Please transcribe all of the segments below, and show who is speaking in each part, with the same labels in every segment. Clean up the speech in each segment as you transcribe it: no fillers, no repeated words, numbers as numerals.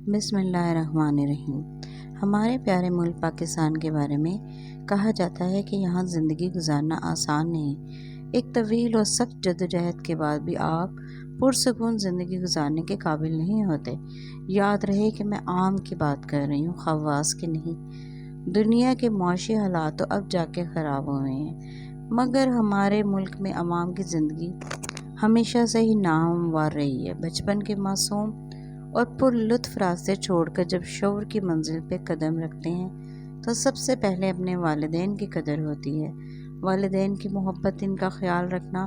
Speaker 1: بسم اللہ الرحمن الرحیم۔ ہمارے پیارے ملک پاکستان کے بارے میں کہا جاتا ہے کہ یہاں زندگی گزارنا آسان نہیں۔ ایک طویل اور سخت جدوجہد کے بعد بھی آپ پرسکون زندگی گزارنے کے قابل نہیں ہوتے۔ یاد رہے کہ میں عام کی بات کر رہی ہوں، خواص کی نہیں۔ دنیا کے معاشی حالات تو اب جا کے خراب ہوئے ہیں، مگر ہمارے ملک میں عوام کی زندگی ہمیشہ سے ہی ناہموار رہی ہے۔ بچپن کے معصوم اور پر لطف راستے چھوڑ کر جب شعور کی منزل پہ قدم رکھتے ہیں تو سب سے پہلے اپنے والدین کی قدر ہوتی ہے۔ والدین کی محبت، ان کا خیال رکھنا،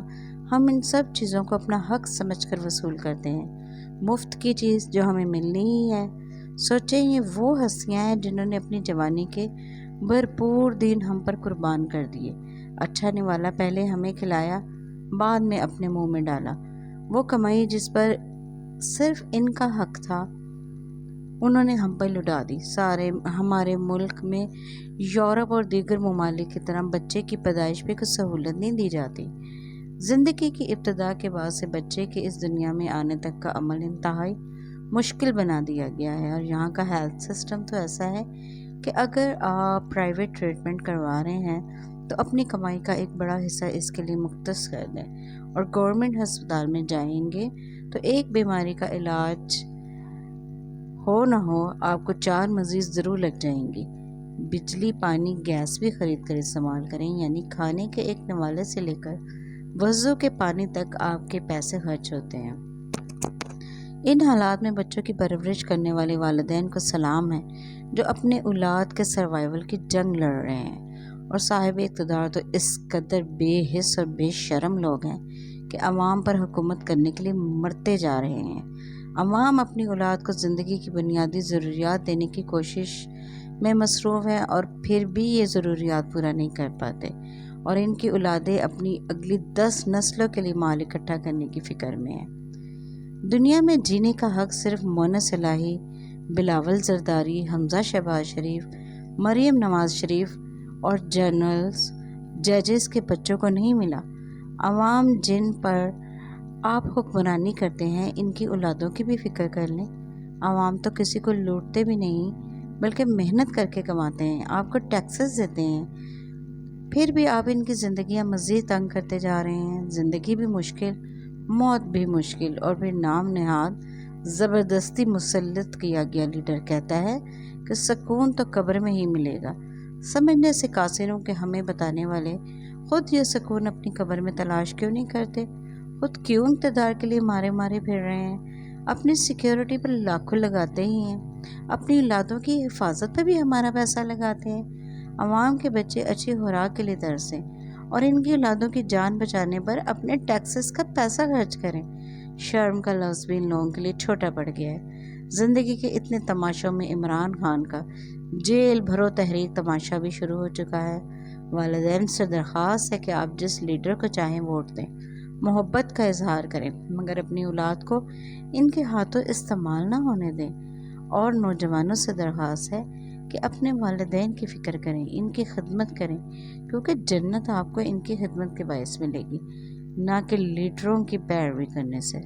Speaker 1: ہم ان سب چیزوں کو اپنا حق سمجھ کر وصول کرتے ہیں۔ مفت کی چیز جو ہمیں ملنی ہی ہے۔ سوچیں، یہ وہ ہستیاں ہیں جنہوں نے اپنی جوانی کے بھرپور دن ہم پر قربان کر دیے۔ اچھا نوالا پہلے ہمیں کھلایا، بعد میں اپنے منہ میں ڈالا۔ وہ کمائی جس پر صرف ان کا حق تھا، انہوں نے ہم پر لٹا دی۔ ہمارے ملک میں یورپ اور دیگر ممالک کی طرح بچے کی پیدائش پہ کوئی سہولت نہیں دی جاتی۔ زندگی کی ابتدا کے بعد سے بچے کے اس دنیا میں آنے تک کا عمل انتہائی مشکل بنا دیا گیا ہے، اور یہاں کا ہیلتھ سسٹم تو ایسا ہے کہ اگر آپ پرائیویٹ ٹریٹمنٹ کروا رہے ہیں تو اپنی کمائی کا ایک بڑا حصہ اس کے لیے مختص کر دیں، اور گورنمنٹ ہسپتال میں جائیں گے تو ایک بیماری کا علاج ہو نہ ہو آپ کو 4 مزید ضرور لگ جائیں گی۔ بجلی، پانی، گیس بھی خرید کر استعمال کریں، یعنی کھانے کے ایک نوالے سے لے کر وضو کے پانی تک آپ کے پیسے خرچ ہوتے ہیں۔ ان حالات میں بچوں کی پرورش کرنے والے والدین کو سلام ہے، جو اپنے اولاد کے سروائیول کی جنگ لڑ رہے ہیں، اور صاحب اقتدار تو اس قدر بے حس اور بے شرم لوگ ہیں کہ عوام پر حکومت کرنے کے لیے مرتے جا رہے ہیں۔ عوام اپنی اولاد کو زندگی کی بنیادی ضروریات دینے کی کوشش میں مصروف ہیں، اور پھر بھی یہ ضروریات پورا نہیں کر پاتے، اور ان کی اولادیں اپنی اگلی 10 نسلوں کے لیے مال اکٹھا کرنے کی فکر میں ہیں۔ دنیا میں جینے کا حق صرف مونس الہی، بلاول زرداری، حمزہ شہباز شریف، مریم نواز شریف اور جنرلز، ججز کے بچوں کو نہیں ملا۔ عوام جن پر آپ حکمرانی کرتے ہیں، ان کی اولادوں کی بھی فکر کر لیں۔ عوام تو کسی کو لوٹتے بھی نہیں، بلکہ محنت کر کے کماتے ہیں، آپ کو ٹیکسز دیتے ہیں، پھر بھی آپ ان کی زندگیاں مزید تنگ کرتے جا رہے ہیں۔ زندگی بھی مشکل، موت بھی مشکل، اور پھر نام نہاد زبردستی مسلط کیا گیا لیڈر کہتا ہے کہ سکون تو قبر میں ہی ملے گا۔ سمجھنے سے قاصر ہوں کہ ہمیں بتانے والے خود یہ سکون اپنی قبر میں تلاش کیوں نہیں کرتے؟ خود کیوں اقتدار کے لیے مارے مارے پھر رہے ہیں؟ اپنی سیکیورٹی پر لاکھوں لگاتے ہی ہیں، اپنی اولادوں کی حفاظت پہ بھی ہمارا پیسہ لگاتے ہیں۔ عوام کے بچے اچھی خوراک کے لیے ترسیں، اور ان کی اولادوں کی جان بچانے پر اپنے ٹیکسز کا پیسہ خرچ کریں۔ شرم کا لفظ بھی ان لوگوں کے لیے چھوٹا پڑ گیا ہے۔ زندگی کے اتنے تماشوں میں عمران خان کا جیل بھرو تحریک تماشا بھی شروع ہو چکا ہے۔ والدین سے درخواست ہے کہ آپ جس لیڈر کو چاہیں ووٹ دیں، محبت کا اظہار کریں، مگر اپنی اولاد کو ان کے ہاتھوں استعمال نہ ہونے دیں۔ اور نوجوانوں سے درخواست ہے کہ اپنے والدین کی فکر کریں، ان کی خدمت کریں، کیونکہ جنت آپ کو ان کی خدمت کے باعث ملے گی، نہ کہ لیڈروں کی پیروی کرنے سے۔